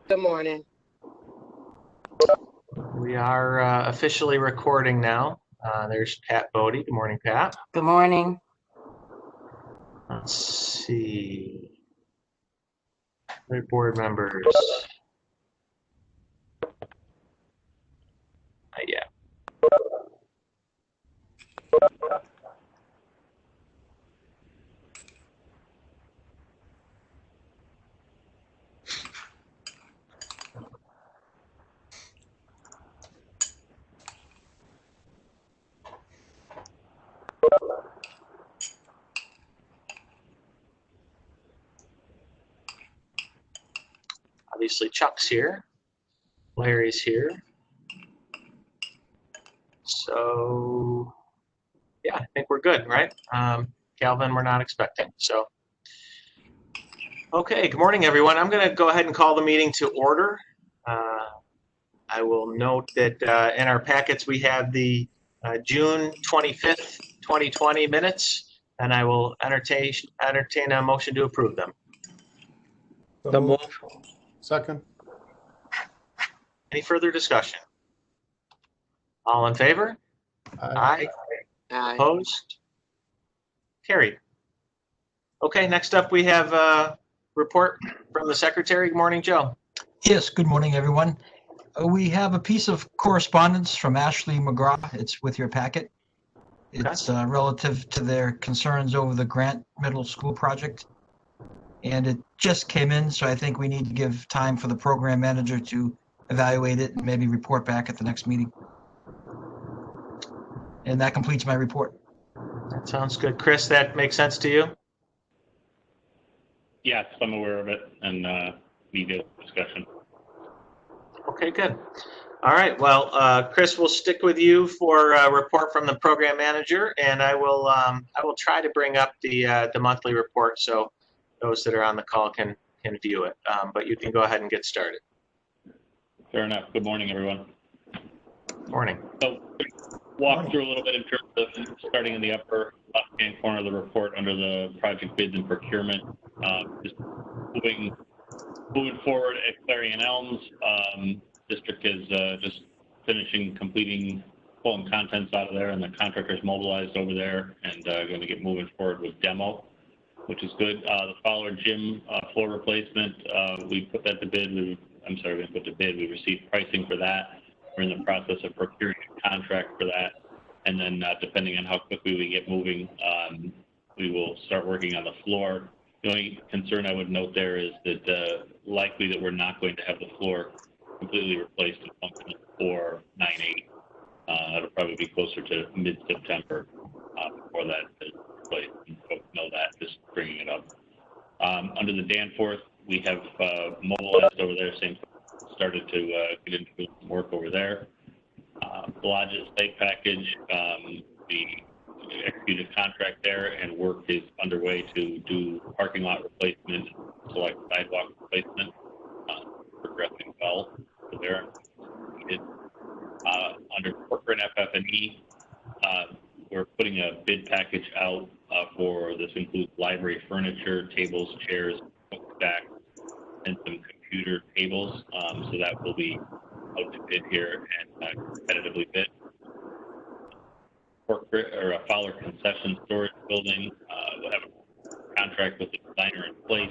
Good morning. We are officially recording now. There's Pat Bodie. Good morning, Pat. Good morning. Let's see. Other board members. Yeah. Obviously, Chuck's here. Larry's here. So, yeah, I think we're good, right? Calvin, we're not expecting. So, okay, good morning, everyone. I'm going to go ahead and call the meeting to order. I will note that in our packets we have the June 25th, 2020 minutes, and I will entertain a motion to approve them. So move. Second. Any further discussion? All in favor? Aye. Aye. Opposed? Carried. Okay, next up we have a report from the secretary. Good morning, Joe. Yes, good morning, everyone. We have a piece of correspondence from Ashley McGraw. It's with your packet. It's relative to their concerns over the Grant Middle School project. And it just came in, so I think we need to give time for the program manager to evaluate it and maybe report back at the next meeting. And that completes my report. That sounds good. Chris, that makes sense to you? Yes, I'm aware of it and need a discussion. Okay, good. All right. Well, Chris, we'll stick with you for a report from the program manager, and I will try to bring up the monthly report so those that are on the call can view it. But you can go ahead and get started. Fair enough. Good morning, everyone. Morning. So, walk through a little bit in terms of starting in the upper left-hand corner of the report under the project bids and procurement. Just moving forward at Clarion Elms, district is just completing pulling contents out of there, and the contractor's mobilized over there and going to get moving forward with demo, which is good. The Fowler Gym floor replacement, we put that to bid. We received pricing for that. We're in the process of procuring a contract for that, and then depending on how quickly we get moving, we will start working on the floor. The only concern I would note there is that likely that we're not going to have the floor completely replaced and functional for 9/8. It'll probably be closer to mid-September before that is replaced. And folks know that, just bringing it up. Under the Danforth, we have mobilized over there, started to get into some work over there. The Lodges site package, we executed a contract there, and work is underway to do parking lot replacement, select sidewalk replacement, progressing well there. Under corporate FF&E, we're putting a bid package out for this. Includes library furniture, tables, chairs, book stacks, and some computer tables. So that will be out to bid here and competitively bid. Corporate or a Fowler concession storage building. We'll have a contract with the designer in place,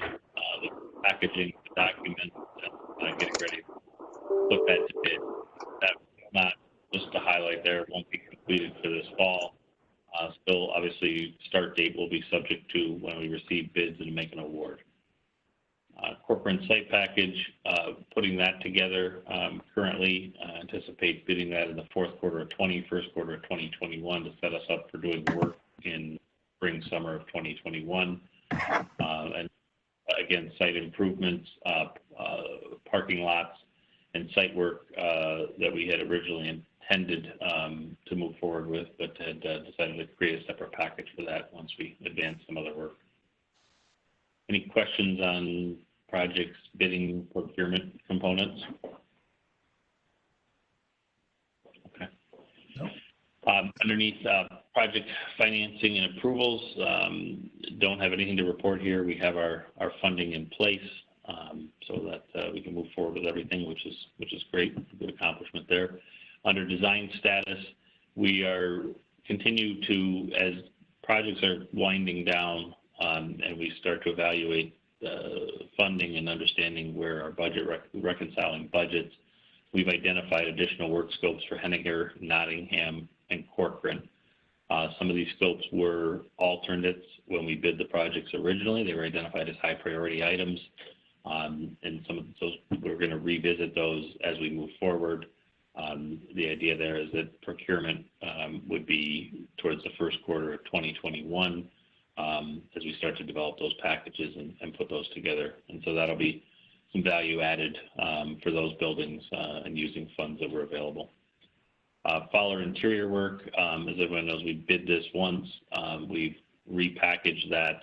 the packaging, the documents, and getting ready to put that to bid. That's not just to highlight there, it won't be completed for this fall. Still, obviously, start date will be subject to when we receive bids and make an award. Corporate site package, putting that together. Currently, anticipate bidding that in the fourth quarter of first quarter of 2021 to set us up for doing work in spring, summer of 2021. And again, site improvements, parking lots, and site work that we had originally intended to move forward with, but had decided to create a separate package for that once we advance some other work. Any questions on projects, bidding, procurement components? Okay. No. Underneath project financing and approvals, don't have anything to report here. We have our funding in place, so that we can move forward with everything, which is great. Good accomplishment there. Under design status, we continue to, as projects are winding down and we start to evaluate funding and understanding where our budget reconciling budgets, we've identified additional work scopes for Henniger, Nottingham, and Corcoran. Some of these scopes were alternates when we bid the projects originally. They were identified as high priority items. And some of those, we're going to revisit those as we move forward. The idea there is that procurement would be towards the first quarter of 2021 as we start to develop those packages and put those together. And so that'll be some value added for those buildings and using funds that were available. Fowler interior work, as everyone knows, we bid this once. We've repackaged that,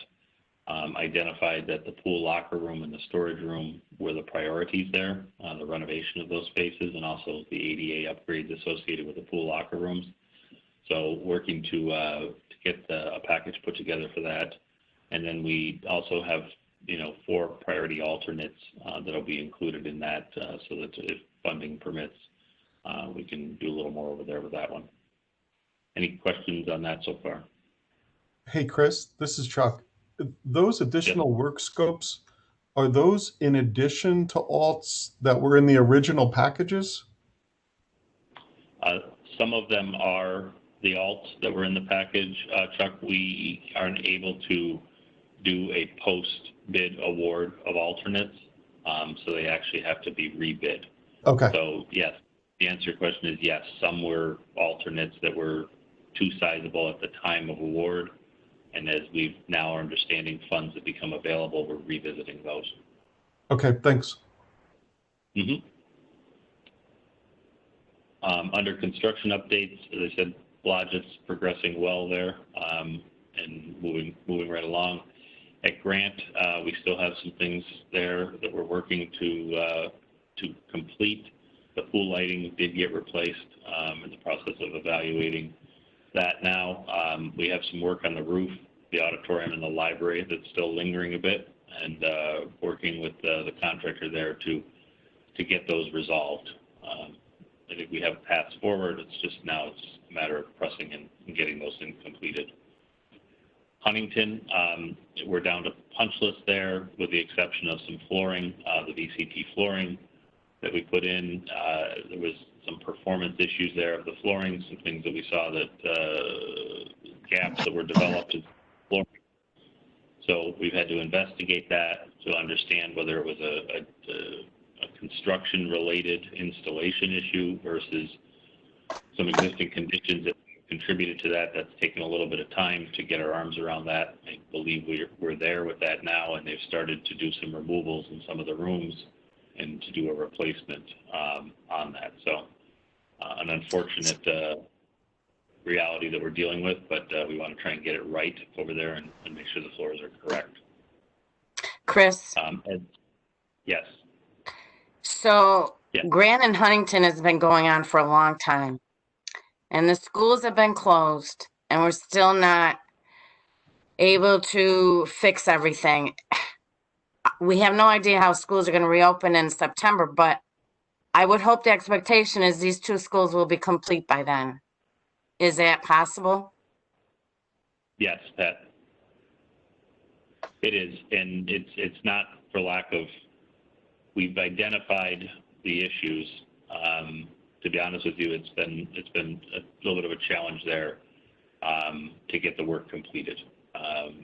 identified that the pool locker room and the storage room were the priorities there, the renovation of those spaces, and also the ADA upgrades associated with the pool locker rooms. So working to get a package put together for that. And then we also have, 4 priority alternates that'll be included in that so that if funding permits, we can do a little more over there with that one. Any questions on that so far? Hey, Chris, this is Chuck. Those additional work scopes, are those in addition to alts that were in the original packages? Some of them are the alts that were in the package. Chuck, we aren't able to do a post-bid award of alternates, so they actually have to be rebid. Okay. So yes, the answer to your question is yes. Some were alternates that were too sizable at the time of award, and as we've now are understanding funds that become available, we're revisiting those. Okay, thanks. Mm-hmm. Under construction updates, as I said, Blodgett's progressing well there and moving right along. At Grant, we still have some things there that we're working to complete. The pool lighting did get replaced in the process of evaluating that now. We have some work on the roof, the auditorium, and the library that's still lingering a bit, and working with the contractor there to get those resolved. I think we have paths forward. It's just now it's a matter of pressing and getting those things completed. Huntington, we're down to punch list there with the exception of some flooring, the VCT flooring that we put in. There was some performance issues there of the flooring, some things that we saw that gaps that were developed in flooring. So we've had to investigate that to understand whether it was a construction-related installation issue versus some existing conditions that contributed to that. That's taken a little bit of time to get our arms around that. I believe we're there with that now, and they've started to do some removals in some of the rooms and to do a replacement on that. So an unfortunate reality that we're dealing with, but we want to try and get it right over there and make sure the floors are correct. Chris? Yes. So Yeah. Grant and Huntington has been going on for a long time, and the schools have been closed, and we're still not able to fix everything. We have no idea how schools are going to reopen in September, but I would hope the expectation is these 2 schools will be complete by then. Is that possible? Yes, Pat. It is, and it's not for lack of. We've identified the issues. To be honest with you, it's been a little bit of a challenge there to get the work completed.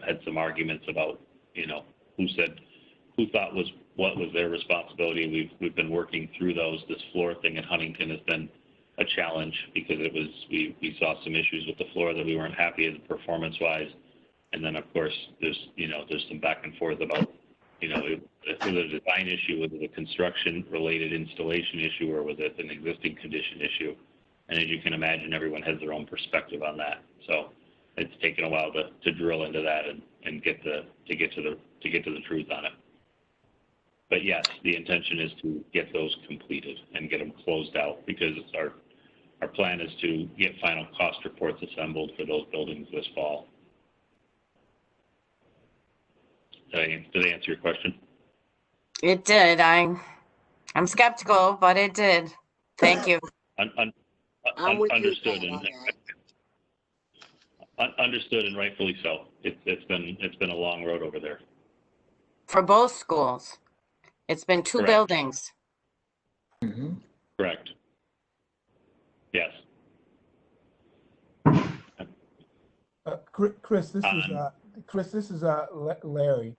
Had some arguments about who thought what was their responsibility. We've been working through those. This floor thing at Huntington has been a challenge because we saw some issues with the floor that we weren't happy with performance wise, and then of course there's some back and forth about if it was a design issue, was it a construction related installation issue, or was it an existing condition issue? And as you can imagine, everyone has their own perspective on that. So it's taken a while to drill into that and get to the truth on it. But yes, the intention is to get those completed and get them closed out, because our plan is to get final cost reports assembled for those buildings this fall. Did I answer your question? It did. I'm skeptical, but it did. Thank you. I'm with you, Understood, Pat, on that. understood, and rightfully so. It's been a long road over there. For both schools. It's been two Correct. buildings. Correct. Yes. Chris, this is Larry.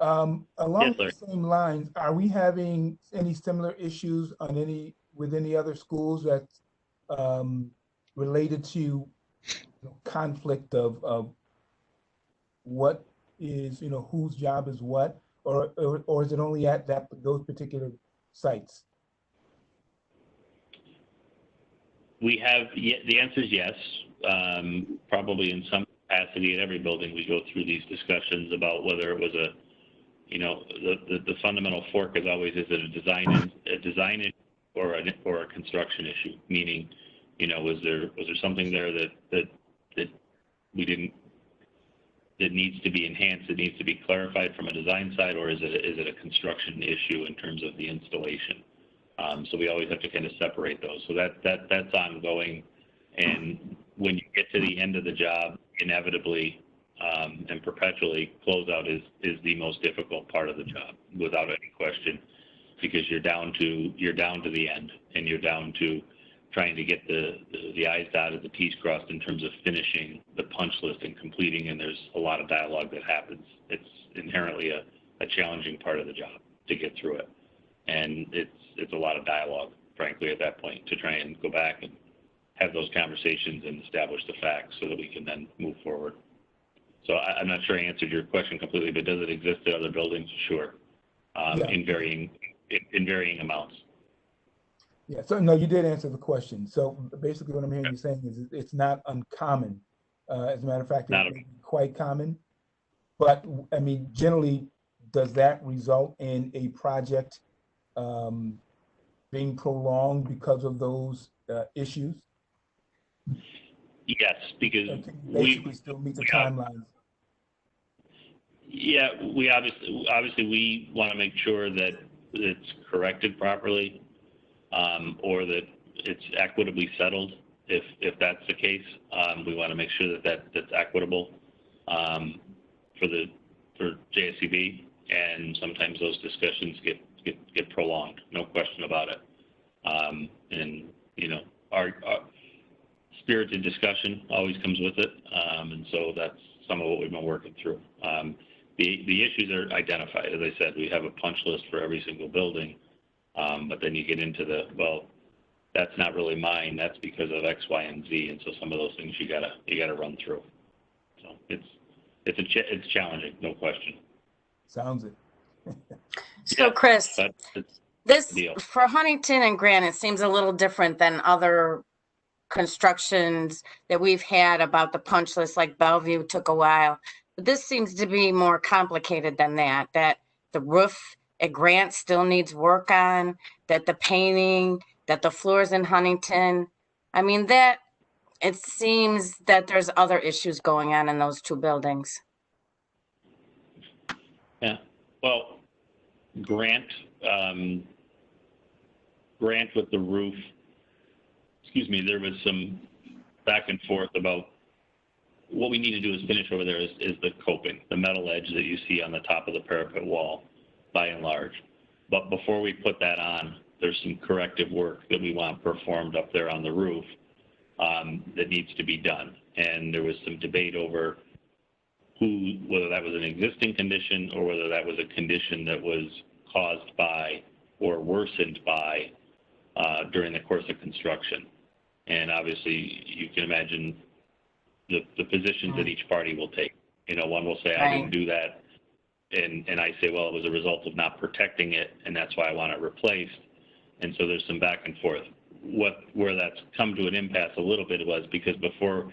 Along Yes, Larry. the same lines, are we having any similar issues with any other schools that related to conflict of what is whose job is what, or is it only at those particular sites? We have, the answer is yes. Probably in some capacity at every building, we go through these discussions about whether it was the fundamental fork is always, is it a design issue or a construction issue? Meaning, was there something there that we didn't, that needs to be enhanced, that needs to be clarified from a design side, or is it a construction issue in terms of the installation? So we always have to kind of separate those. So that's ongoing. And when you get to the end of the job, inevitably and perpetually, closeout is the most difficult part of the job, without any question, because you're down to the end, and you're down to trying to get the I's dotted, the T's crossed in terms of finishing the punch list and completing. And there's a lot of dialogue that happens. It's inherently a challenging part of the job to get through it, and it's a lot of dialogue, frankly, at that point, to try and go back and have those conversations and establish the facts so that we can then move forward. So I'm not sure I answered your question completely, but does it exist at other buildings? Sure, Yeah. in varying amounts. Yeah, so no, you did answer the question. So basically what I'm hearing you saying is it's not uncommon. As a matter of fact, it may be quite common. But I mean, generally, does that result in a project being prolonged because of those issues? Yes, because basically still meet the timelines. Yeah, we obviously we want to make sure that it's corrected properly, or that it's equitably settled. If that's the case, we want to make sure that that's equitable for JSCB, and sometimes those discussions get prolonged, no question about it. And our spirited discussion always comes with it, and so that's some of what we've been working through. The issues are identified. As I said, we have a punch list for every single building, but then you get into well, that's not really mine. That's because of X, Y, and Z, and so some of those things you gotta run through. So it's challenging, no question. Sounds it. So Chris, this deal. for Huntington and Grant, it seems a little different than other constructions that we've had about the punch list, like Bellevue took a while. But this seems to be more complicated than that, that the roof at Grant still needs work on, that the painting, that the floors in Huntington. I mean, that it seems that there's other issues going on in those two buildings. Yeah, well, Grant with the roof, there was some back and forth about what we need to do is finish over there is the coping, the metal edge that you see on the top of the parapet wall, by and large. But before we put that on, there's some corrective work that we want performed up there on the roof that needs to be done. And there was some debate over whether that was an existing condition or whether that was a condition that was caused by or worsened by during the course of construction. And obviously, you can imagine the positions that each party will take. One will say, I didn't do that. And I say, well, it was a result of not protecting it, and that's why I want it replaced. And so there's some back and forth. Where that's come to an impasse a little bit was because before,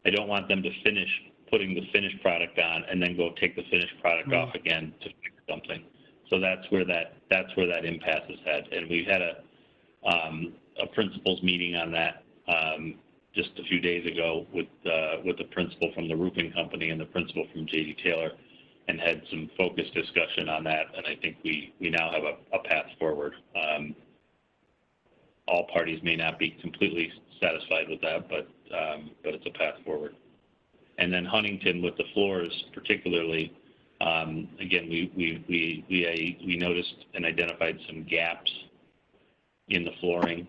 I don't want them to finish putting the finished product on and then go take the finished product off again to fix something. So that's where that impasse is had. And we had a principals meeting on that just a few days ago with the principal from the roofing company and the principal from J.D. Taylor, and had some focused discussion on that. And I think we now have a path forward. all parties may not be completely satisfied with that, but it's a path forward. And then Huntington with the floors, particularly, again, we noticed and identified some gaps in the flooring,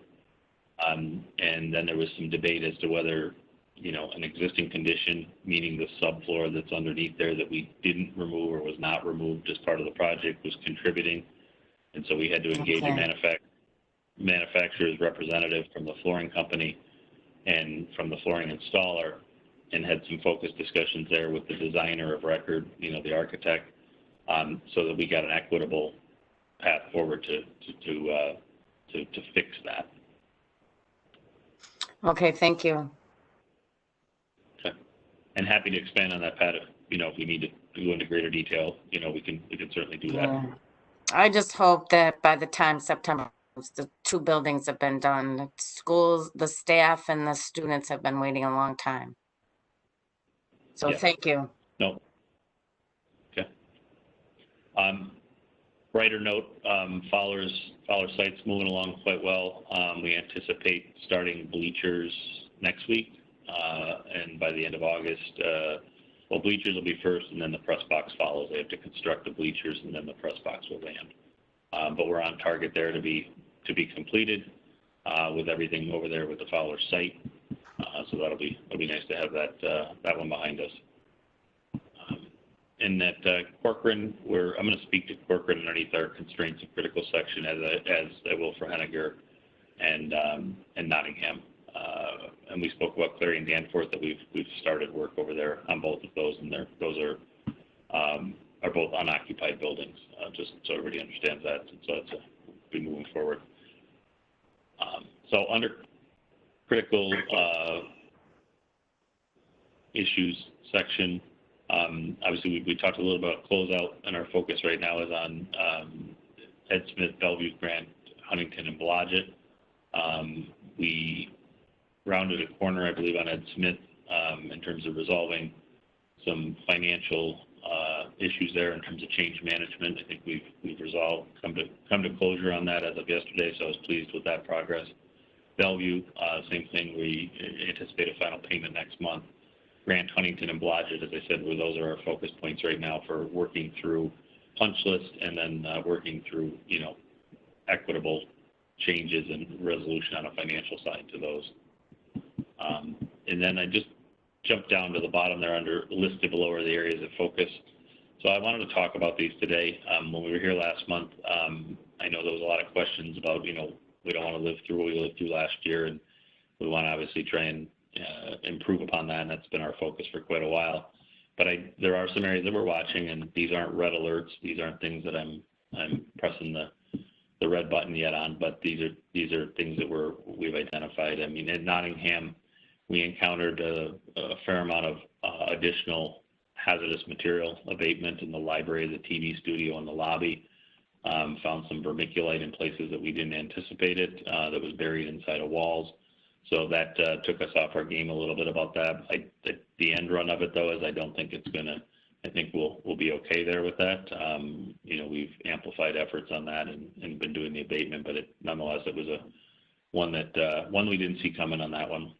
and then there was some debate as to whether, you know, an existing condition, meaning the subfloor that's underneath there that we didn't remove or was not removed as part of the project, was contributing, and so we had to engage a manufacturer's representative from the flooring company and from the flooring installer, and had some focused discussions there with the designer of record, you know, the architect, so that we got an equitable path forward to fix that. Okay, thank you. Okay, and happy to expand on that, Pat. If you know, if we need to go into greater detail, you know, we can certainly do that. Yeah. I just hope that by the time September, the 2 buildings have been done. The schools, the staff, and the students have been waiting a long time. So Yeah. thank you. No. Okay. Brighter note, Fowler site's moving along quite well. We anticipate starting bleachers next week, and by the end of August, well, bleachers will be first, and then the press box follows. They have to construct the bleachers, and then the press box will land. But we're on target there to be completed with everything over there with the Fowler site. So it'll be nice to have that one behind us. And that Corcoran, I'm going to speak to Corcoran underneath our constraints and critical section as I will for Henniger and Nottingham. And we spoke about Clary and Danforth, that we've started work over there on both of those, and those are both unoccupied buildings, just so everybody understands that. So it's be moving forward. So under critical issues section, obviously we talked a little about closeout, and our focus right now is on Ed Smith, Bellevue, Grant, Huntington, and Blodgett. We rounded a corner, I believe, on Ed Smith in terms of resolving some financial issues there in terms of change management. I think we've resolved, come to closure on that as of yesterday, so I was pleased with that progress. Bellevue, same thing. We anticipate a final payment next month. Grant, Huntington, and Blodgett, as I said, those are our focus points right now for working through punch list, and then working through, you know, equitable changes and resolution on a financial side to those. And then I just jumped down to the bottom there under listed below are the areas of focus. So I wanted to talk about these today. When we were here last month, I know there was a lot of questions about, you know, we don't want to live through what we lived through last year, and we want to obviously try and improve upon that, and that's been our focus for quite a while. But there are some areas that we're watching, and these aren't red alerts. These aren't things that I'm pressing the red button yet on, but these are things that we've identified. I mean, in Nottingham, we encountered a fair amount of additional hazardous material abatement in the library, the TV studio, and the lobby. Found some vermiculite in places that we didn't anticipate it, that was buried inside of walls. So that took us off our game a little bit about that. The end run of it, though, is I don't think it's gonna. I think we'll be okay there with that. You know, we've amplified efforts on that and been doing the abatement, but nonetheless, it was one we didn't see coming on that one.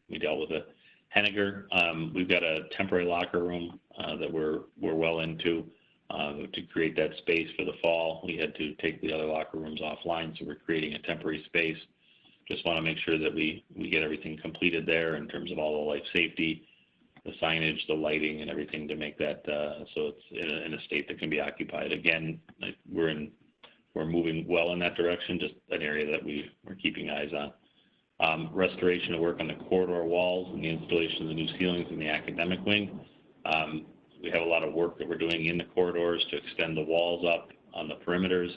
We dealt with it. Henniger, we've got a temporary locker room that we're well into to create that space for the fall. We had to take the other locker rooms offline, so we're creating a temporary space. Just want to make sure that we get everything completed there in terms of all the life safety, the signage, the lighting, and everything to make that so it's in a state that can be occupied. Again, we're moving well in that direction, just an area that we're keeping eyes on. Restoration of work on the corridor walls and the installation of the new ceilings in the academic wing. We have a lot of work that we're doing in the corridors to extend the walls up on the perimeters.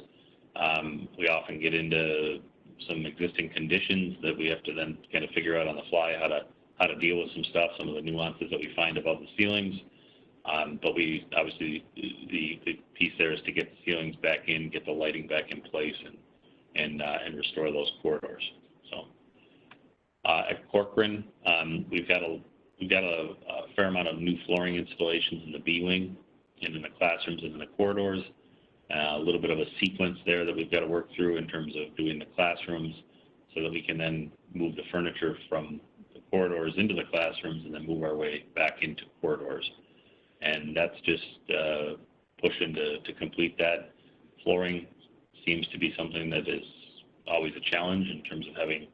We often get into some existing conditions that we have to then kind of figure out on the fly how to deal with some stuff, some of the nuances that we find above the ceilings. But we obviously the piece there is to get the ceilings back in, get the lighting back in place, and restore those corridors. So at Corcoran, we've got a fair amount of new flooring installations in the B wing and in the classrooms and in the corridors. A little bit of a sequence there that we've got to work through in terms of doing the classrooms, so that we can then move the furniture from the corridors into the classrooms and then move our way back into corridors. And that's just pushing to complete that. Flooring seems to be something that is always a challenge in terms of having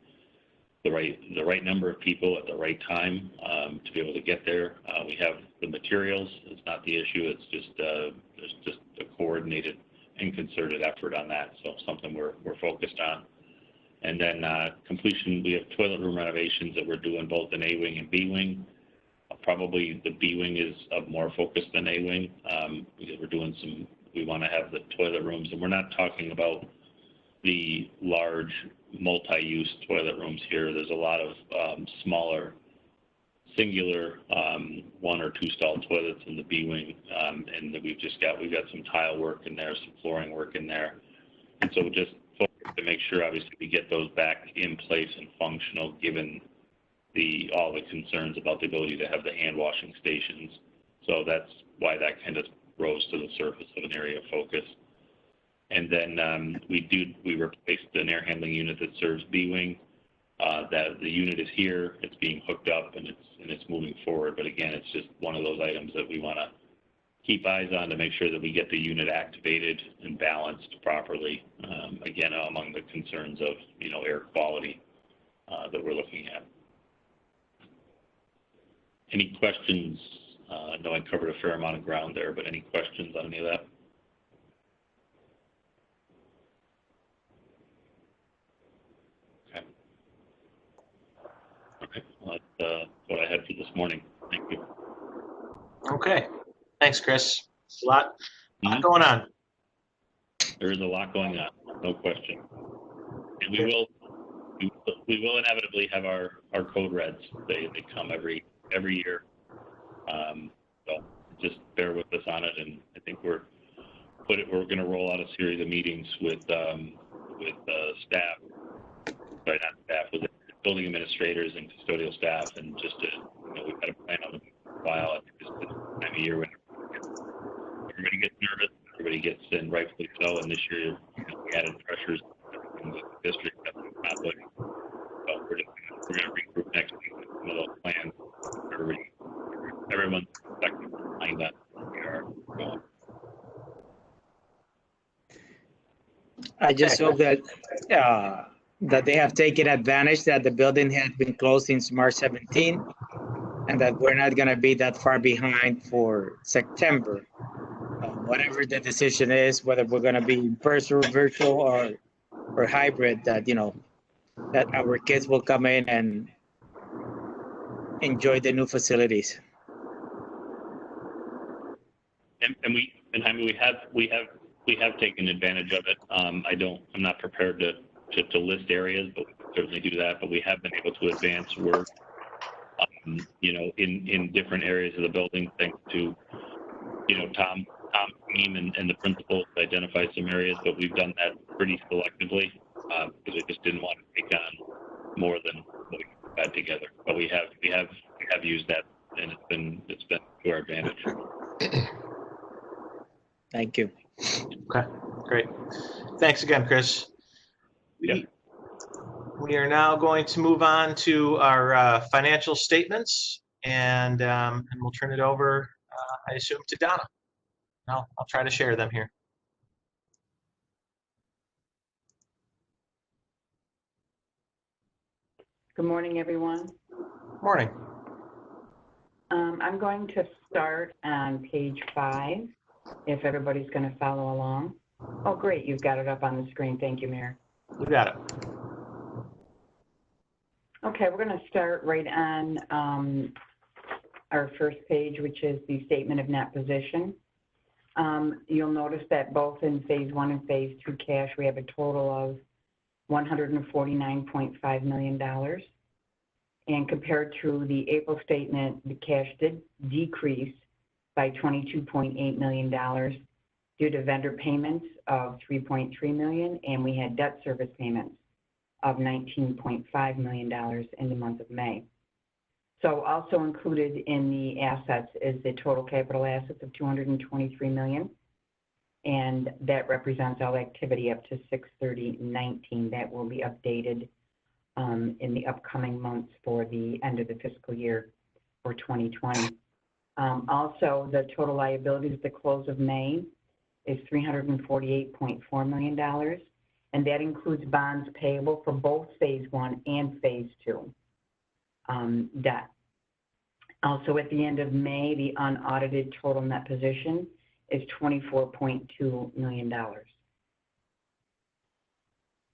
the right number of people at the right time to be able to get there. We have the materials. It's not the issue. It's just there's just a coordinated and concerted effort on that. So something we're focused on. And then completion. We have toilet room renovations that we're doing both in A wing and B wing. Probably the B wing is of more focus than A wing because we're doing some. We want to have the toilet rooms, and we're not talking about the large multi-use toilet rooms here. There's a lot of smaller, singular 1 or 2 stall toilets in the B wing, and we've got some tile work in there, some flooring work in there, and so just focus to make sure, obviously, we get those back in place and functional, given all the concerns about the ability to have the hand washing stations. So that's why that kind of rose to the surface of an area of focus. And then we replaced an air handling unit that serves B wing. That the unit is here, it's being hooked up, and it's moving forward. But again, it's just one of those items that we want to keep eyes on to make sure that we get the unit activated and balanced properly. Again, among the concerns of air quality that we're looking at. Any questions? I know I covered a fair amount of ground there, but any questions on any of that? Okay, well, that's what I had for this morning. Thank you. Okay, thanks, Chris. A lot going on. There is a lot going on, no question. And we will inevitably have our code reds. They come every year. So just bear with us on it, and I think we're going to roll out a series of meetings with staff. Sorry, not staff, with building administrators and custodial staff, and just to we've got a plan on it for a while. I think this is the time of year when everybody gets nervous, everybody gets in, rightfully so. And this year, we added pressures in the district that we're not looking. So we're going to regroup next week with some of those plans. Everyone's expecting to find that we are going. I just hope that that they have taken advantage that the building had been closed since March 17, and that we're not going to be that far behind for September. Whatever the decision is, whether we're going to be in person, virtual, or hybrid, that that our kids will come in and enjoy the new facilities. We have taken advantage of it. I'm not prepared to list areas, but we can certainly do that. But we have been able to advance work, in different areas of the building, thanks to Tom's team and the principals identify some areas. But we've done that pretty selectively because we just didn't want to take on more than what we had together. But we have used that, and it's been to our advantage. Thank you. Okay, great. Thanks again, Chris. We are now going to move on to our financial statements, and we'll turn it over, I assume, to Donna. I'll try to share them here. Good morning, everyone. Morning. I'm going to start on page 5, if everybody's going to follow along. Oh, great. You've got it up on the screen. Thank you, Mayor. You got it. Okay, we're going to start right on our first page, which is the statement of net position. You'll notice that both in phase 1 and phase 2 cash, we have a total of $149.5 million. And compared to the April statement, the cash did decrease by $22.8 million due to vendor payments of $3.3 million, and we had debt service payments of $19.5 million in the month of May. So also included in the assets is the total capital assets of $223 million, and that represents all activity up to 6/30/19. That will be updated in the upcoming months for the end of the fiscal year for 2020. Also, the total liabilities at the close of May is $348.4 million, and that includes bonds payable for both Phase 1 and Phase 2 debt. Also, at the end of May, the unaudited total net position is $24.2 million.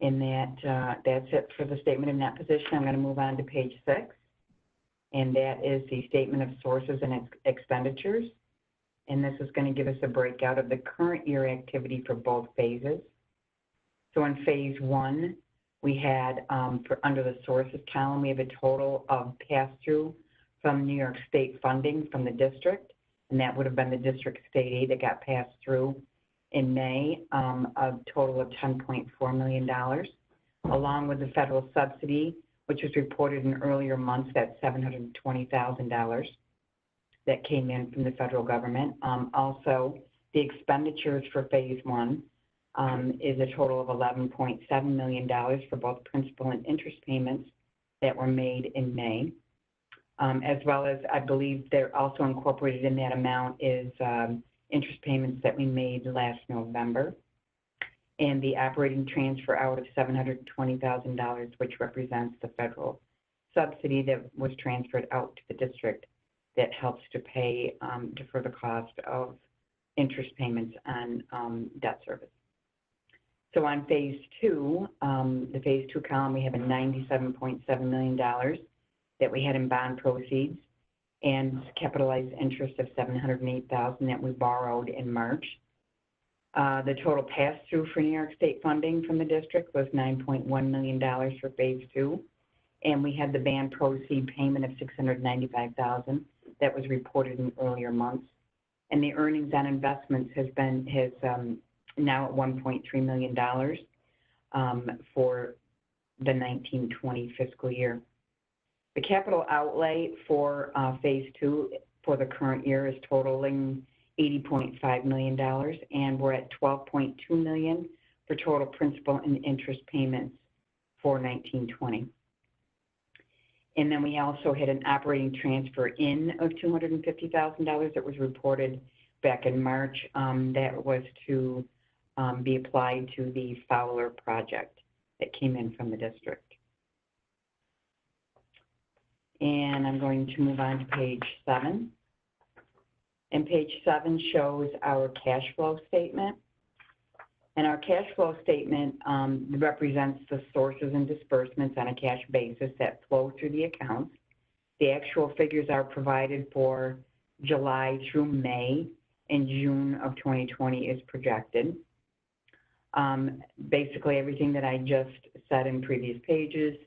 And that's it for the statement of net position. I'm going to move on to page 6, and that is the statement of sources and expenditures. And this is going to give us a breakout of the current year activity for both phases. So in Phase 1, we had, under the sources column, we have a total of pass-through from New York State funding from the district, and that would have been the district state aid that got passed through in May, a total of $10.4 million, along with the federal subsidy, which was reported in earlier months, that's $720,000 that came in from the federal government. Also, the expenditures for Phase 1 is a total of $11.7 million for both principal and interest payments that were made in May. As well as, I believe they're also incorporated in that amount is interest payments that we made last November, and the operating transfer out of $720,000, which represents the federal subsidy that was transferred out to the district that helps to pay, defer the cost of interest payments on debt service. So on Phase 2, the Phase 2 column, we have a $97.7 million that we had in bond proceeds and capitalized interest of $708,000 that we borrowed in March. The total pass-through for New York State funding from the district was $9.1 million for Phase 2, and we had the bond proceed payment of $695,000 that was reported in earlier months. And the earnings on investments has now at $1.3 million for the 1920 fiscal year. The capital outlay for Phase 2 for the current year is totaling $80.5 million, and we're at $12.2 million for total principal and interest payments for 1920. And then we also had an operating transfer in of $250,000 that was reported back in March that was to be applied to the Fowler project that came in from the district. And I'm going to move on to page 7. And page 7 shows our cash flow statement. And our cash flow statement represents the sources and disbursements on a cash basis that flow through the accounts. The actual figures are provided for July through May, and June of 2020 is projected. Basically, everything that I just said in previous pages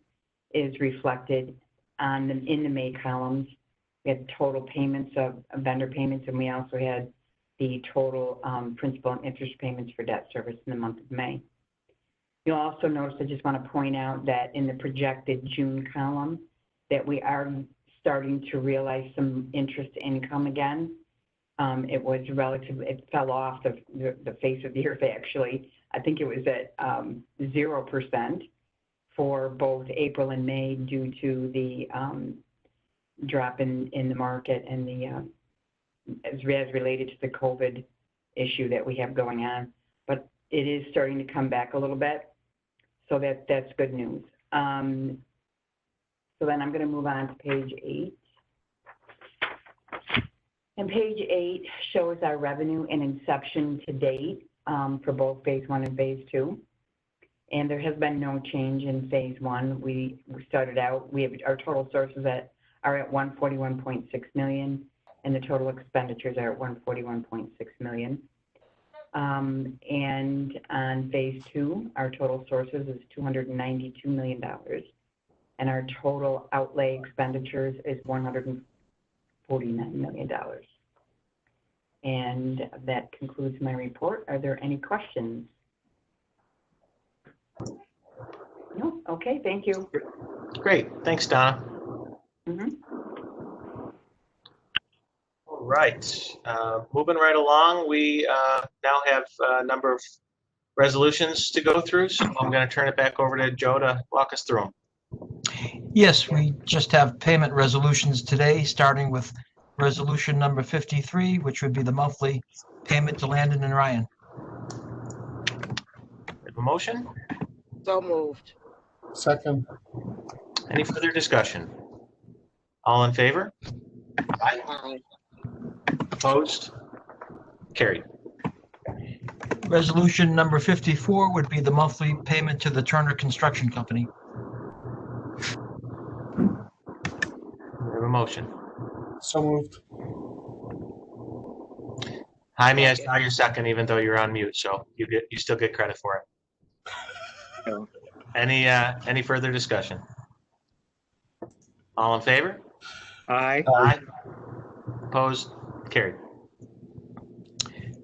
is reflected in the May columns. We had total payments of vendor payments, and we also had the total principal and interest payments for debt service in the month of May. You'll also notice, I just want to point out that in the projected June column, that we are starting to realize some interest income again. It was it fell off the face of the earth, actually. I think it was at 0% for both April and May due to the drop in the market and the as related to the COVID issue that we have going on. But it is starting to come back a little bit, so that's good news. So then I'm going to move on to page 8. And page 8 shows our revenue and inception to date for both Phase 1 and Phase 2. And there has been no change in Phase 1. We started out, we have our total sources are at $141.6 million, and the total expenditures are at $141.6 million. And on Phase 2, our total sources is $292 million, and our total outlay expenditures is $149 million. And that concludes my report. Are there any questions? No? Okay, thank you. Great, thanks, Donna. Mm-hmm. All right, moving right along, we now have a number of resolutions to go through, so I'm going to turn it back over to Joe to walk us through them. Yes, we just have payment resolutions today, starting with resolution number 53, which would be the monthly payment to Landon and Ryan. Have a motion? So moved. Second. Any further discussion? All in favor? Aye. Aye. Opposed? Carried. Resolution number 54 would be the monthly payment to the Turner Construction Company. We have a motion. So moved. Jaime, I saw your second, even though you're on mute, so you still get credit for it. No. Any further discussion? All in favor? Aye. Aye. Opposed? Carried.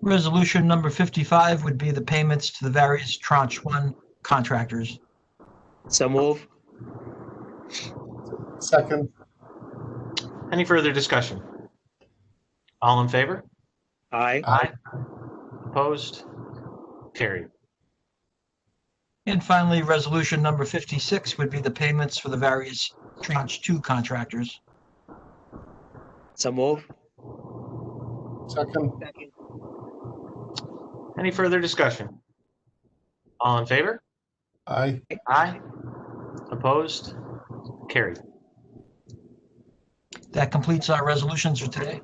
Resolution number 55 would be the payments to the various Tranche 1 contractors. So move. Second. Any further discussion? All in favor? Aye. Aye. Opposed? Carried. And finally, resolution number 56 would be the payments for the various Tranche 2 contractors. So move. Second. Any further discussion? All in favor? Aye. Aye. Opposed? Carried. That completes our resolutions for today.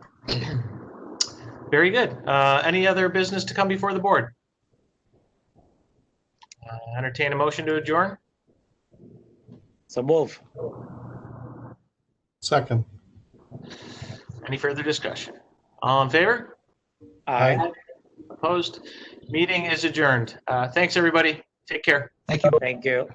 Very good. Any other business to come before the board? Entertain a motion to adjourn? So move. Second. Any further discussion? All in favor? Aye. Opposed? Meeting is adjourned. Thanks, everybody. Take care. Thank you. Thank you.